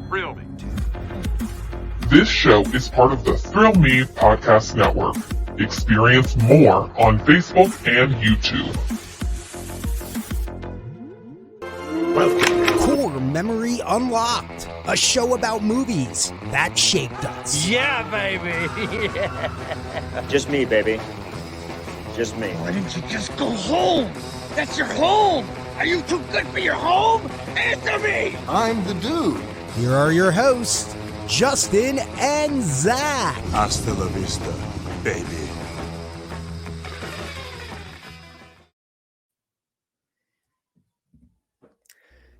Thrill Me. This show is part of the Thrill Me Podcast Network. Experience more on Facebook and YouTube. Core Memory Unlocked, a show about movies that shaped us. Yeah, baby. Just me, baby. Just me. Why didn't you just go home? That's your home. Are you too good for your home? Answer me. I'm the dude. Here are your hosts, Justin and Zak. Hasta la vista, baby.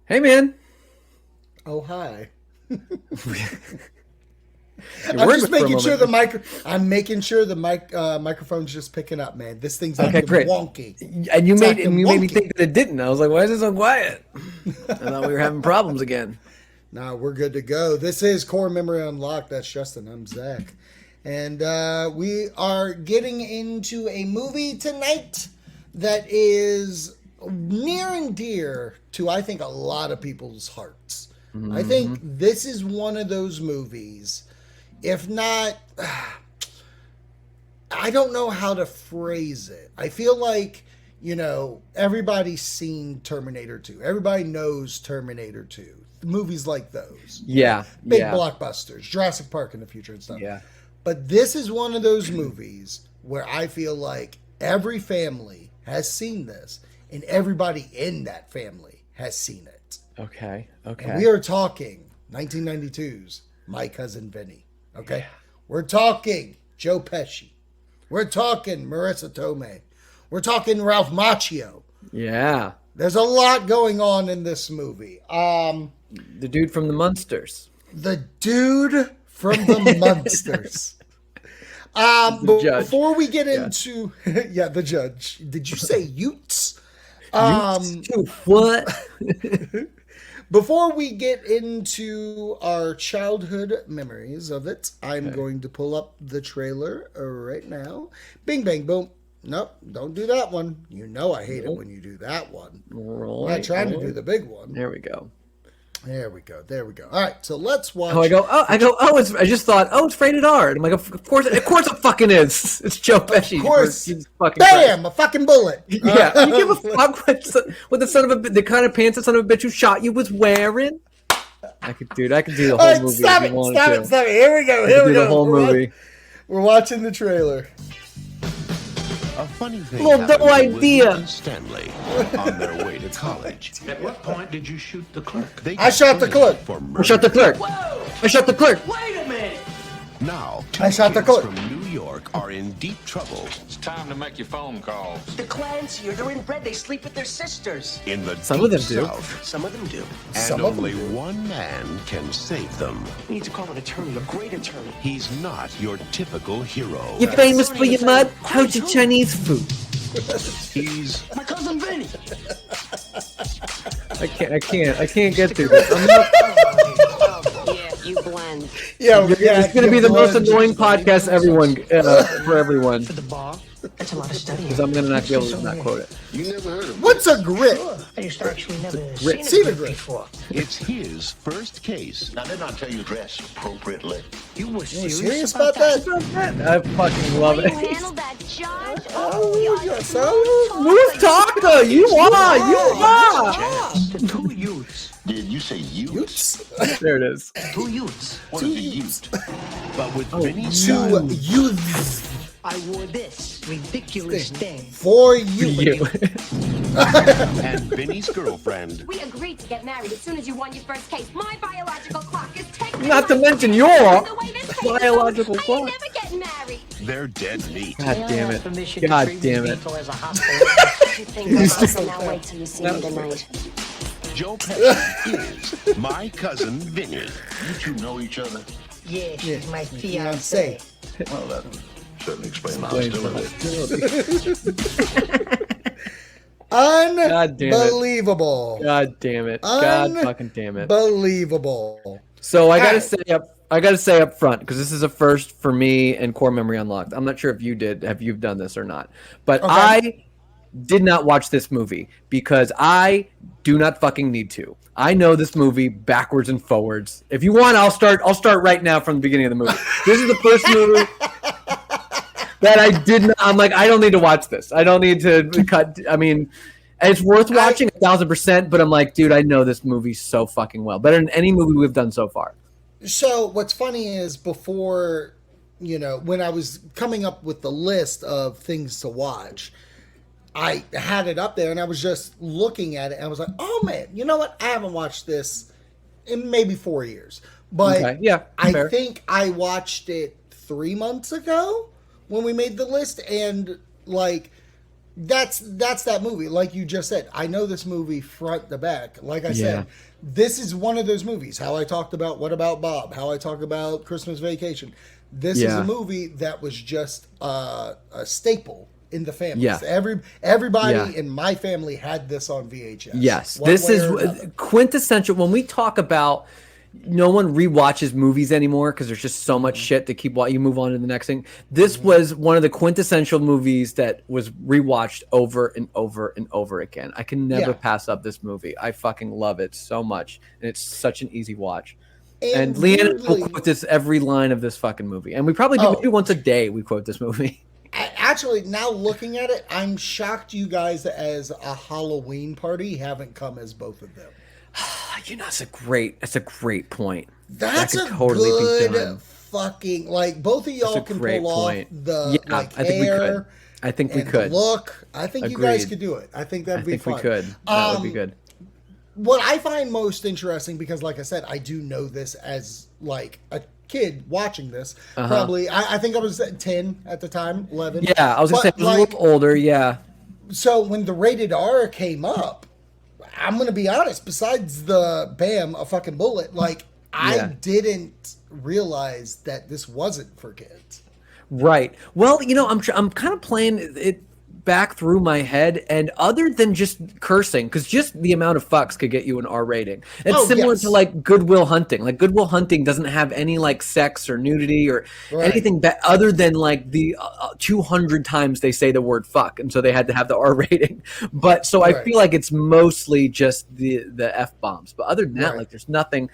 Hey, man. Oh, hi. You're I'm working just for a making sure moment. I'm making sure the microphone's just picking up, man. This thing's Okay, acting great. wonky. And you It's made acting me wonky. think that it didn't. I was like, why is it so quiet? I thought we were having problems again. Nah, we're good to go. This is Core Memory Unlocked. That's Justin. I'm Zak. And we are getting into a movie tonight that is near and dear to, I think, a lot of people's hearts. Mm-hmm. I think this is one of those movies, if not, I don't know how to phrase it. I feel like, you know, everybody's seen Terminator 2. Everybody knows Terminator 2. Movies like those. Yeah. Big yeah. blockbusters. Jurassic Park in the future and stuff. Yeah. But this is one of those movies where I feel like every family has seen this, and everybody in that family has seen it. Okay. And we are talking 1992's My Cousin Vinny. Okay? Yeah. We're talking Joe Pesci. We're talking Marissa Tomei. We're talking Ralph Macchio. Yeah. There's a lot going on in this movie. The dude from the Munsters. The dude from the Munsters. The judge. Before we get into the judge. Did you say Utes? Dude, what? Before we get into our childhood memories of it, I'm going to pull up the trailer right now. Bing, bang, boom. Nope, don't do that one. You know I hate it when you do that one. I'm not trying to do the big one. There we go. There we go. All right, so let's watch. I just thought, it's rated R. And I'm like, of course it fucking is. It's Joe Pesci. Of course. Jesus fucking Bam! A fucking bullet. Yeah, you give a fuck what the kind of pants the son of a bitch who shot you was wearing. I could do the whole All right, movie. stop if it, you wanted stop to. it, stop it. Here we go. I Here could we do go. the whole movie. We're watching the trailer. A funny thing Well, happened no to idea. William and Stanley on their way to college. At what point did you shoot the clerk? They I shot the got clerk. for I murder. shot the clerk. Whoa! I shot the clerk. Wait a minute. Now, I shot the kids clerk. from New York are in deep trouble It's time to make your phone calls. The clans here, they're inbred. They sleep with their sisters. in the Some deep of them do. South, Some of them do. and Some of them only do. one man can save them. We need to call an attorney, a great attorney. He's not your typical hero. You famous for your mud? How's your Chinese food? He's My cousin Vinny. I can't get through this. I'm not, Yeah, you blend. it's going to be the most annoying podcast for everyone. For the bar, that's a lot of studying. Because I'm going to not be able to not quote it. You never heard of What's a grit? I just actually never Grit. seen See a the grit grit. before. it's his first case. Now, didn't I tell you dress appropriately? You were You serious, serious about that? I fucking love it. handle that, Judge? Oh, you're so... Move talker, you are. The two youths. Did you say Utes? There it is. Two youths. What is a Ute? But with Vinny's To youths. I wore this ridiculous thing. For you. You. and Vinny's girlfriend, We agreed to get married as soon as you won your first case. My biological clock is ticking. Not to mention your The way this case is biological going, I clock. ain't never getting married. they're dead meat. God damn it. Permission to God treat damn these it. people as a hospital. You think of us and now wait till you see me tonight. Joe Pesci is My Cousin Vinny. You two know each other? Yeah, she's my Fiancé. fiance. Well, that certainly explains the hostility. Unbelievable. God damn it. God fucking damn it. Unbelievable. So I gotta say up front, because this is a first for me and Core Memory Unlocked. I'm not sure if you've done this or not, but Okay. did not watch this movie because I do not fucking need to. I know this movie backwards and forwards. If you want, I'll start right now from the beginning of the movie. This is the first movie that I did not. I'm like, I don't need to watch this. I don't need to cut. I mean, it's worth watching 1,000%, but I'm like, dude, I know this movie so fucking well, better than any movie we've done so far. So what's funny is before, when I was coming up with the list of things to watch, I had it up there and I was just looking at it and I was like, oh man, you know what? I haven't watched this in maybe 4 years. But Okay, yeah, I fair. think I watched it 3 months ago when we made the list, and like that's that movie. Like you just said, I know this movie front to back. Like I said, this is one of those movies. How I talked about What About Bob, how I talk about Christmas Vacation. This is a movie that was just a staple in the family. Yeah. Everybody in my family had this on VHS. Yes, one this way is or another. quintessential. When we talk about no one rewatches movies anymore because there's just so much shit to keep watching. You move on to the next thing. This was one of the quintessential movies that was rewatched over and over and over again. I can never pass up this movie. I fucking love it so much, and it's such an easy watch. And Leanne will quote this every line of this fucking movie, and we probably do maybe once a day. We quote this movie. Actually, now looking at it, I'm shocked you guys as a Halloween party haven't come as both of them. That's a great point. That's that a could totally be good done. fucking, like, both of y'all can great pull point. off the Yeah, like I think we hair. could. I think we and could. the look. I think you guys Agreed. could do it. I think that'd be fun. we could. That would be good. What I find most interesting, because like I said, I do know this as like a kid watching this. Probably, I think I was 10 at the time, 11. Yeah, I was gonna say I was a little older. Yeah. So when the rated R came up, I'm gonna be honest. Besides the bam, a fucking bullet, like I didn't realize that this wasn't for kids. Right. Well, I'm kind of playing it back through my head, and other than just cursing, because just the amount of fucks could get you an R rating. It's similar to like Good Will Hunting. Like Good Will Hunting doesn't have any like sex or nudity or anything other than like the 200 times they say the word fuck, and so they had to have the R rating. But so I feel like it's mostly just the F bombs. But other than that, like there's nothing.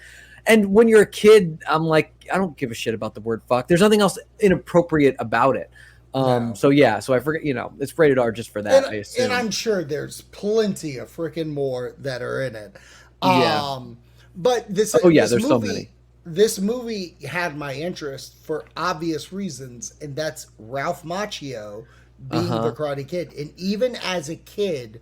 And when you're a kid, I'm like, I don't give a shit about the word fuck. There's nothing else inappropriate about it. So I forget, it's rated R just for that, I assume. And I'm sure there's plenty of freaking more that are in it. But this there's movie, so many. This movie had my interest for obvious reasons, and that's Ralph Macchio being the Karate Kid. And even as a kid,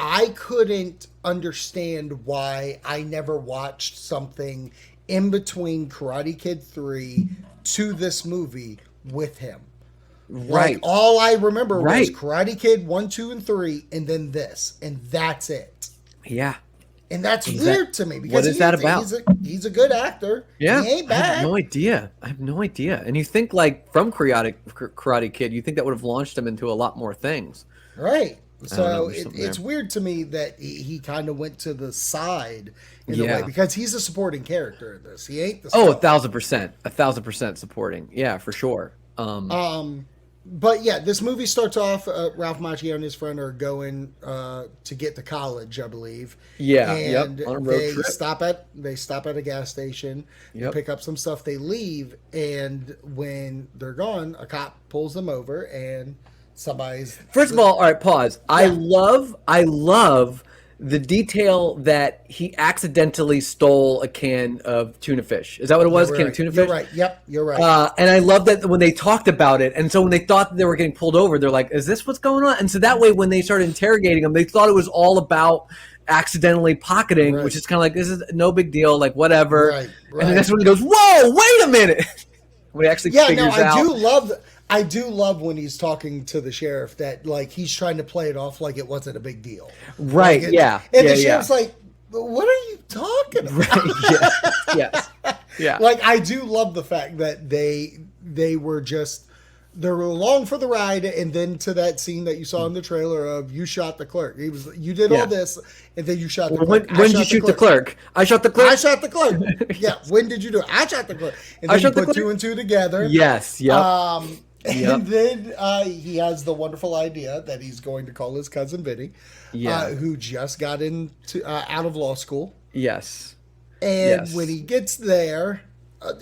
I couldn't understand why I never watched something in between Karate Kid 3 to this movie with him. Right. Like, all I remember was Karate Kid 1, 2, and 3, and then this, and that's it. Yeah. And that's weird to me because what is that about? He's a good actor. Yeah, he ain't bad. I have no idea. And you think like from Karate Kid, you think that would have launched him into a lot more things, right? So there's something it's there. weird to me that he kind of went to the side in a way, because he's a supporting character in this. He ain't the star. 1,000% supporting. Yeah, for sure. But yeah, this movie starts off. Ralph Macchio and his friend are going to get to college, I believe. Yeah, and on a road they trip. stop at a gas station. They pick up some stuff. They leave, and when they're gone, a cop pulls them over, and somebody's. First of all right, pause. Yeah. I love the detail that he accidentally stole a can of tuna fish. Is that what it was? A can of tuna fish? You're right. Yep, you're right. And I love that when they talked about it, and so when they thought that they were getting pulled over, they're like, is this what's going on? And so that way when they started interrogating him, they thought it was all about accidentally pocketing, which is kind of like, this is no big deal, like whatever. Right. And then that's when he goes, whoa, wait a minute. When he actually figures out. I do love when he's talking to the sheriff that like he's trying to play it off like it wasn't a big deal. Right. Like, yeah. And the sheriff's like, what are you talking about? Right. Yes. Yeah. Like I do love the fact that they were along for the ride, and then to that scene that you saw in the trailer of you shot the clerk. You did all this, and then you shot the clerk. When did you shoot the clerk? I shot the clerk. I shot the clerk. Yeah. When did you do it? I shot the clerk. And then you put 2 and 2 together. Yes. Yep. And then he has the wonderful idea that he's going to call his cousin Vinny, who just got into out of law school. Yes. And when he gets there,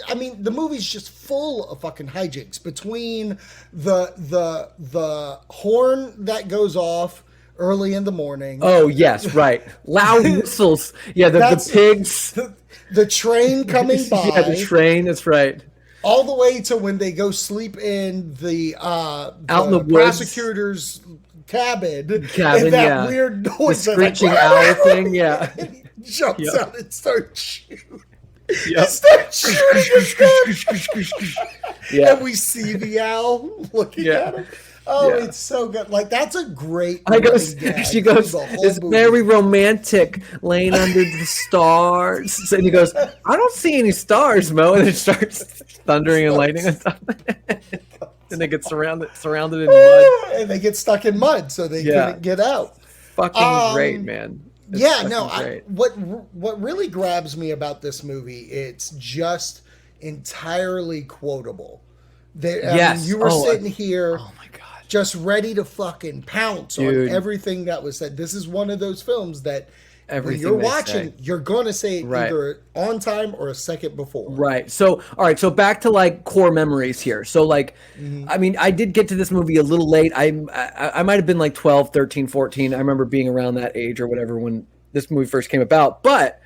I mean, the movie's just full of fucking hijinks between the horn that goes off early in the morning. Oh yes, right. Loud whistles. Yeah, the pigs. The train coming by. Yeah, the train. That's right. All the way to when they go sleep in the out in the prosecutor's cabin. And that weird noise. The screeching owl thing. Yeah. And he jumps out and starts shooting. Yep. And we see the owl looking at him. Oh, it's so good. Like, that's a great she goes, it's very romantic, laying under the stars. And he goes, I don't see any stars, Mo. And it starts thundering and lightning and stuff. And they get surrounded in mud. And they get stuck in mud, so they couldn't get out. Fucking great, man. What really grabs me about this movie, it's just entirely quotable. You were sitting here just ready to fucking pounce on everything that was said. This is one of those films that when you're watching, you're going to say it either on time or a second before. Right. So, all right. So back to like core memories here. So like, I mean, I did get to this movie a little late. I might have been like 12, 13, 14. I remember being around that age or whatever when this movie first came about. But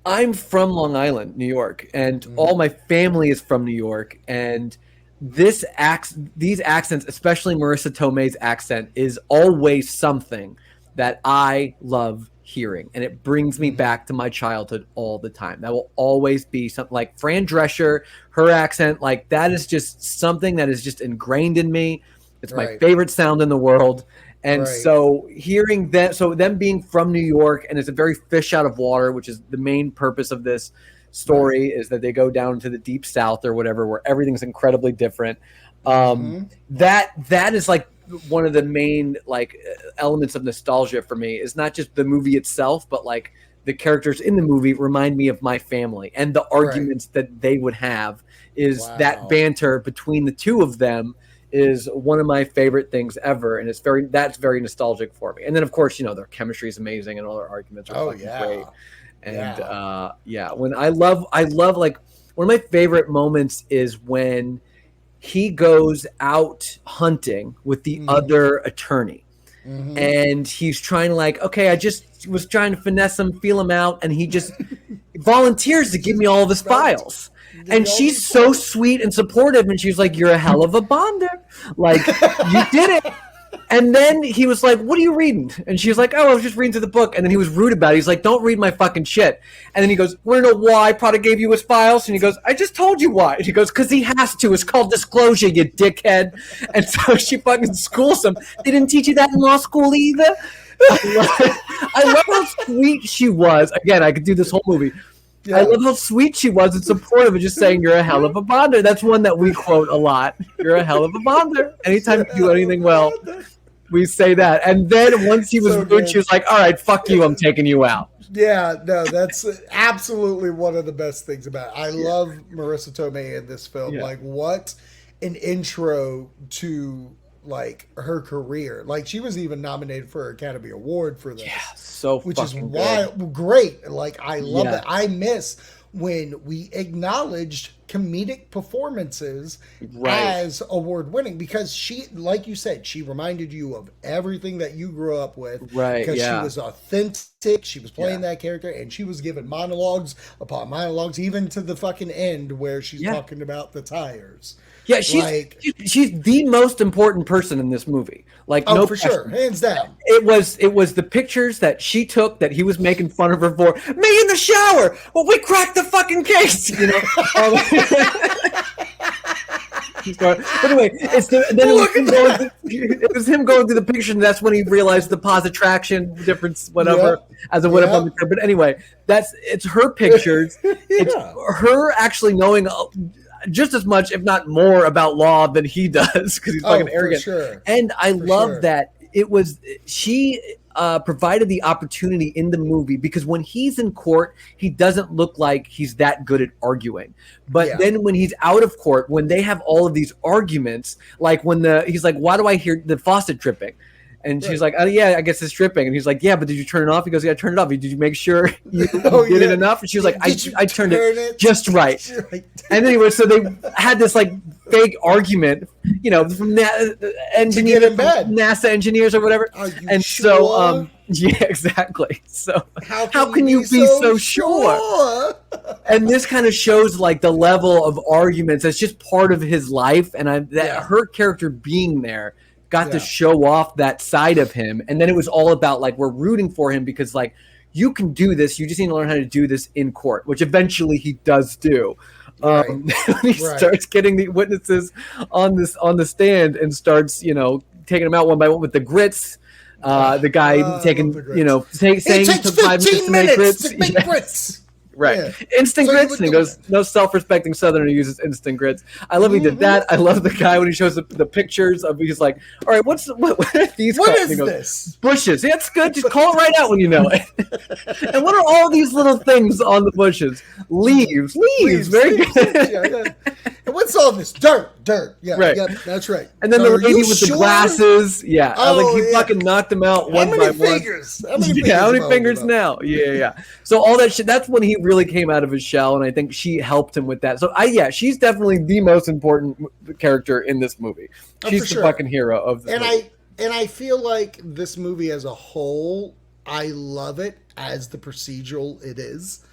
I'm from Long Island, New York, and all my family is from New York. And these accents, especially Marissa Tomei's accent, is always something that I love hearing, and it brings me back to my childhood all the time. That will always be something like Fran Drescher, her accent, like that is just something that is just ingrained in me. It's my favorite sound in the world. And so hearing that, so them being from New York, and it's a very fish out of water, which is the main purpose of this story, is that they go down to the deep south or whatever, where everything's incredibly different. That is like one of the main like elements of nostalgia for me, is not just the movie itself, but like the characters in the movie remind me of my family, and the arguments that they would have is that banter between the two of them is one of my favorite things ever, and that's very nostalgic for me. And then of course, their chemistry is amazing, and all their arguments are great. And when I love like one of my favorite moments is when he goes out hunting with the other attorney, and he's trying to like, okay, I just was trying to finesse him, feel him out, and he just volunteers to give me all of his files. And she's so sweet and supportive, and she's like, you're a hell of a bonder. Like, you did it. And then he was like, what are you reading? And she was like, oh, I was just reading through the book. And then he was rude about it. He's like, don't read my fucking shit. And then he goes, want to know why Prada gave you his files? And he goes, I just told you why. And he goes, because he has to. It's called disclosure, you dickhead. And so she fucking schools him. They didn't teach you that in law school either? I love how sweet she was. Again, I could do this whole movie. I love how sweet she was and supportive of just saying, you're a hell of a bonder. That's one that we quote a lot. You're a hell of a bonder. Anytime you do anything well, we say that. And then once he was rude, she was like, all right, fuck you, I'm taking you out. Yeah, no, that's absolutely one of the best things about it. I love Marissa Tomei in this film. Like, what an intro to like her career. Like, she was even nominated for an Academy Award for this. Yeah, so which is wild, great. Like, I love it. I miss when we acknowledged comedic performances as award winning, because she, like you said, she reminded you of everything that you grew up with. Right. Because she was authentic. She was playing that character, and she was given monologues upon monologues, even to the fucking end where she's talking about the tires. Yeah, she's the most important person in this movie. Like, no, for sure, hands down. It was the pictures that she took that he was making fun of her for. Me in the shower. Well, we cracked the fucking case, But anyway, it was him going through the picture, and that's when he realized the pause attraction difference, whatever, as it would have on the curve. But anyway, it's her pictures. It's her actually knowing just as much, if not more, about law than he does, because he's fucking arrogant. Sure. And I love that it was she provided the opportunity in the movie, because when he's in court, he doesn't look like he's that good at arguing. But then when he's out of court, when they have all of these arguments, like when he's like, why do I hear the faucet dripping? And she's like, oh, yeah, I guess it's dripping. And he's like, yeah, but did you turn it off? He goes, yeah, I turned it off. Did you make sure you did it enough? And she was like, I turned it just right. And anyway, so they had this like fake argument, you know, from NASA engineers or whatever. And so, yeah, exactly. So how can you be so sure? And this kind of shows like the level of arguments that's just part of his life. And her character being there got to show off that side of him. And then it was all about like, we're rooting for him because like, you can do this. You just need to learn how to do this in court, which eventually he does do. When he starts getting the witnesses on the stand and starts, you know, taking them out one by one with the grits. The guy taking, you know, saying it takes 15 minutes to make grits. Right. Yeah. Instant grits. And he goes, no self-respecting Southerner uses instant grits. I love he did that. I love the guy when he shows the pictures of, he's like, all right, what are these? What is this? Bushes. Yeah, it's good. Just call it right out when you know it. And what are all these little things on the bushes? Leaves. Very good. And what's all this? Dirt. Yeah, right. Yep, that's right. And then the lady with the glasses. Yeah. He fucking knocked them out one by one. How many fingers? How many fingers now? Yeah. So all that shit, that's when he really came out of his shell, and I think she helped him with that. So she's definitely the most important character in this movie. She's the fucking hero of the movie. And I feel like this movie as a whole, I love it as the procedural it is.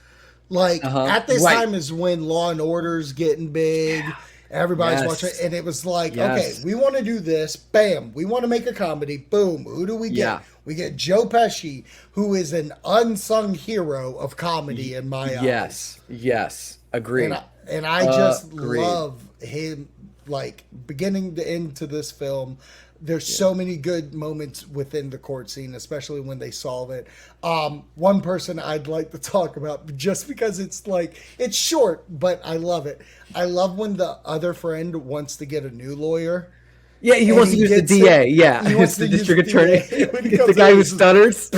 Like at this time is when Law and Order's getting big. Everybody's watching it, and it was like, okay, we want to do this. Bam, we want to make a comedy. Boom, who do we get? Yeah. We get Joe Pesci, who is an unsung hero of comedy in my eyes. Yes, agreed. And I just love him, like beginning to end to this film. There's so many good moments within the court scene, especially when they solve it. One person I'd like to talk about, just because it's like, it's short, but I love it. I love when the other friend wants to get a new lawyer. Yeah, he wants to use the DA. Yeah, he wants the to district use the attorney. The guy who stutters.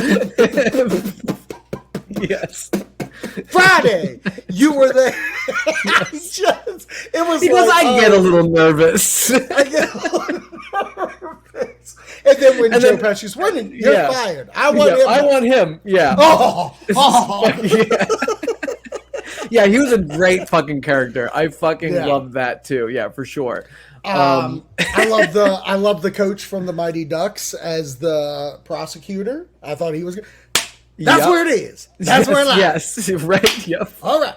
Yes. Friday, you were there. It was because like, I get a little nervous. I get a little nervous. And then when Joe Pesci's winning, you're fired. I want him. Yeah. Yeah, he was a great fucking character. I fucking love that too. Yeah, for sure. I love the coach from the Mighty Ducks as the prosecutor. I thought he was good. That's where it is. That's where it lies. Yes, right. Yep. All right.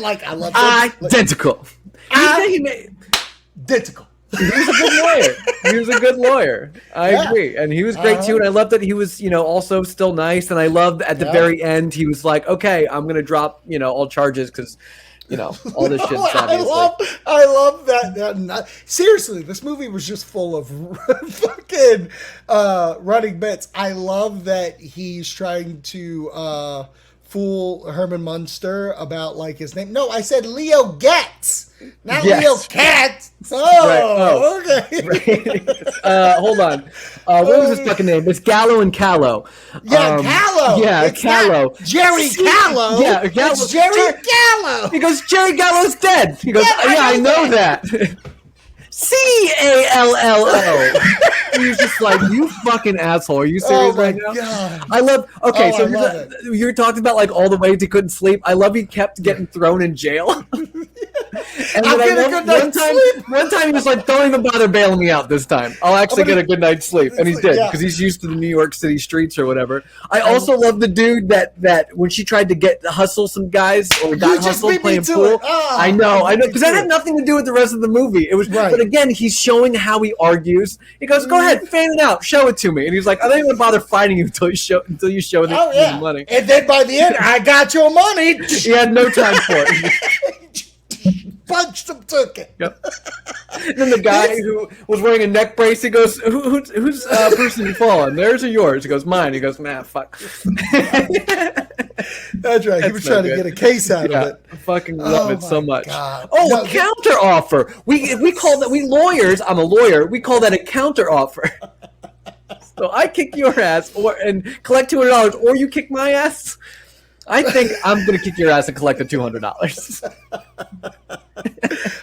Like I love identical. Identical. He was a good lawyer. I agree, and he was great too. And I love that he was, also still nice. And I loved at the very end, he was like, "Okay, I'm gonna drop, all charges because." All this shit. I love that. Seriously, this movie was just full of fucking running bits. I love that he's trying to fool Herman Munster about like his name. No, I said Leo Getz, not Leo Katz. Okay. Right. Hold on. What was his fucking name? It's Gallo and Callow. Yeah, Callow. Yeah, it's Callow. Jerry Callow. Yeah, Gallo. It's Jerry Callow. He goes, Jerry Gallo's dead. He goes, I know that. Callo. He was just like, you fucking asshole. Are you serious right now? God. I love. Okay, so you're talking about like all the ways he couldn't sleep. I love he kept getting thrown in jail. And then one time he was like, "Don't even bother bailing me out this time. I'll actually get a good night's sleep." And he did because he's used to the New York City streets or whatever. I also love the dude that when she tried to hustle some guys or got hustled playing pool. I know, because that had nothing to do with the rest of the movie. It was, but again, he's showing how he argues. He goes, "Go ahead, fan it out, show it to me." And he's like, "I don't even bother fighting you until you show the money." And then by the end, I got your money. He had no time for it. Punched him, took it. Yep. And then the guy who was wearing a neck brace, he goes, whose person you falling? Theirs or yours? He goes, mine. He goes, nah, fuck. That's right. He was trying to get a case out of it. I fucking love it so much. God. Oh, a counter offer. We call that, we lawyers, I'm a lawyer, we call that a counter offer. So I kick your ass and collect $200, or you kick my ass. I think I'm gonna kick your ass and collect the $200.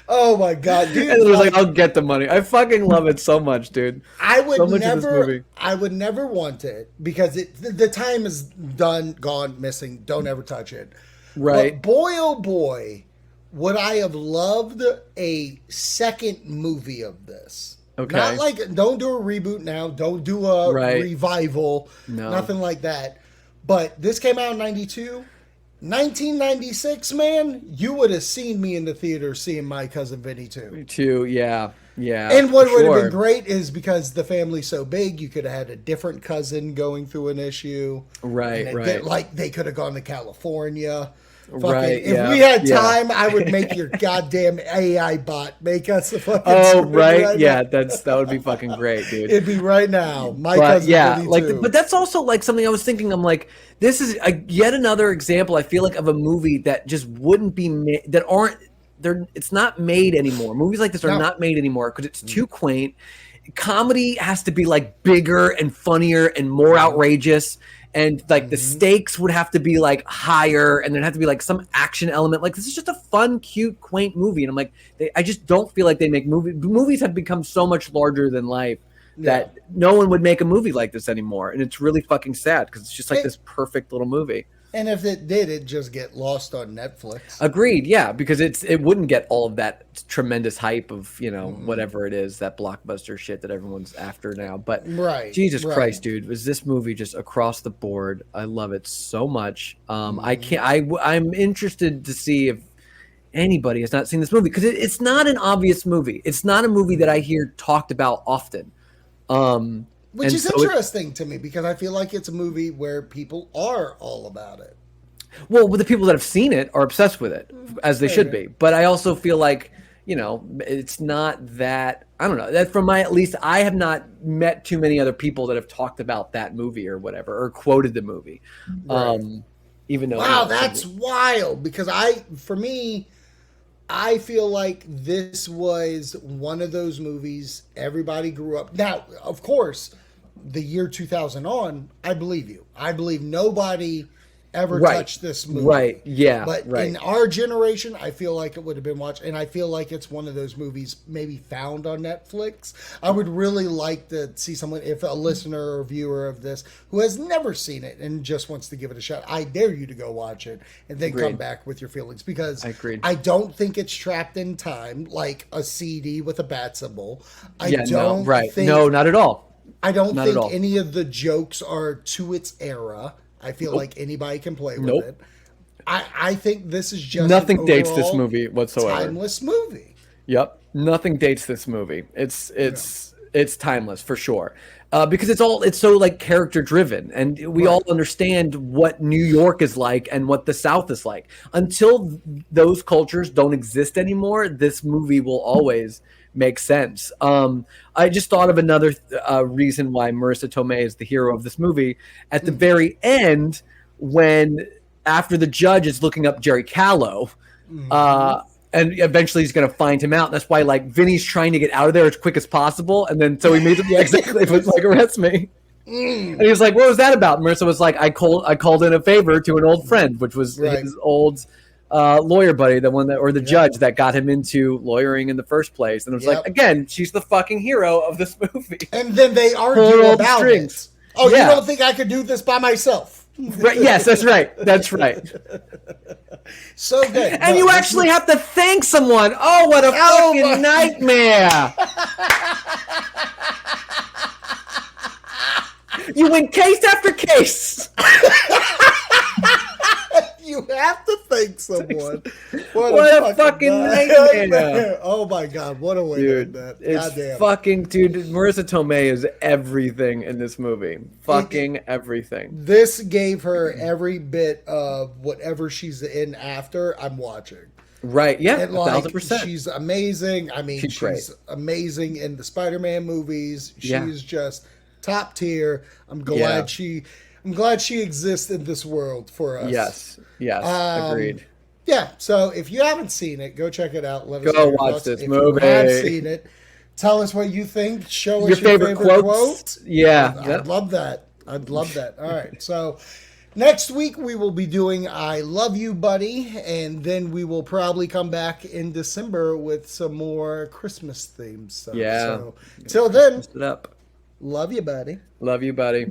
Oh my god, dude! And it was like, I'll get the money. I fucking love it so much, dude. I would so much never. I would never want it because the time is done, gone, missing. Don't ever touch it. Right. But boy, oh boy, would I have loved a second movie of this. Okay. Not like, don't do a reboot now. Don't do a revival. No. Nothing like that. But this came out in 92. 1996, man, you would have seen me in the theater seeing My Cousin Vinny too. Me too, yeah. And what would have been great is because the family's so big, you could have had a different cousin going through an issue. Right. Like they could have gone to California. Right. If we had time, I would make your goddamn AI bot make us a fucking. Oh right, yeah, that would be fucking great, dude. It'd be right now. My Cousin Vinny too. But that's also like something I was thinking. I'm like, this is yet another example. I feel like of a movie that just wouldn't be made. That aren't there. It's not made anymore. Movies like this are not made anymore because it's too quaint. Comedy has to be like bigger and funnier and more outrageous. And like the stakes would have to be like higher, and there'd have to be like some action element. Like this is just a fun, cute, quaint movie, and I'm like, I just don't feel like they make movies. Movies have become so much larger than life that no one would make a movie like this anymore, and it's really fucking sad because it's just like this perfect little movie. And if it did, it'd just get lost on Netflix. Agreed, yeah, because it wouldn't get all of that tremendous hype of, whatever it is, that blockbuster shit that everyone's after now. But Jesus Christ, dude, was this movie just across the board? I love it so much. I'm interested to see if anybody has not seen this movie because it's not an obvious movie. It's not a movie that I hear talked about often. Which is interesting to me because I feel like it's a movie where people are all about it. Well, the people that have seen it are obsessed with it, as they should be. But I also feel like, it's not that, I don't know, that from at least I have not met too many other people that have talked about that movie or whatever, or quoted the movie. Right. Even though. Wow, that's wild because for me, I feel like this was one of those movies everybody grew up. Now, of course, the year 2000 on, I believe you. I believe nobody ever touched this movie. Right, yeah. But in our generation, I feel like it would have been watched. And I feel like it's one of those movies maybe found on Netflix. I would really like to see someone, if a listener or viewer of this, who has never seen it and just wants to give it a shot, I dare you to go watch it and then come back with your feelings. Because I don't think it's trapped in time like a CD with a bat symbol. No, not at all. I don't think any of the jokes are to its era. I feel like anybody can play with it. I think this is just nothing dates this movie whatsoever. Timeless movie. Yep, nothing dates this movie. It's timeless for sure. Because it's so like character driven, and we all understand what New York is like and what the South is like. Until those cultures don't exist anymore, this movie will always make sense. I just thought of another reason why Marissa Tomei is the hero of this movie. At the very end, when after the judge is looking up Jerry Callow, and eventually he's going to find him out. And that's why like Vinny's trying to get out of there as quick as possible. And then so he made it exactly. It was like, arrest me. And he was like, what was that about? And Marissa was like, I called in a favor to an old friend, which was his old lawyer buddy, the one the judge that got him into lawyering in the first place. And it was like, again, she's the fucking hero of this movie. And then they argue about it. Oh, you don't think I could do this by myself? Right, yes, that's right. That's right. So good. And you actually have to thank someone. Oh, what a fucking nightmare. You win case after case. You have to thank someone. What a fucking nightmare. Oh my God, what a way to end that. It's fucking, dude, Marissa Tomei is everything in this movie. Fucking everything. This gave her every bit of whatever she's in after I'm watching. Right, yeah, and like, 1,000%. She's amazing. I mean, she's amazing in the Spider-Man movies. She's just top tier. I'm glad she exists in this world for us. Yes, agreed. Yeah, so if you haven't seen it, go check it out. Let us go watch this movie. If you have seen it, Tell us what you think. Show us Your your favorite favorite quotes. quote. Yeah. I'd love that. I'd love that. All right. So next week we will be doing I Love You, Buddy. And then we will probably come back in December with some more Christmas themed stuff. Yeah. So till then, It up. love you, buddy. Love you, buddy.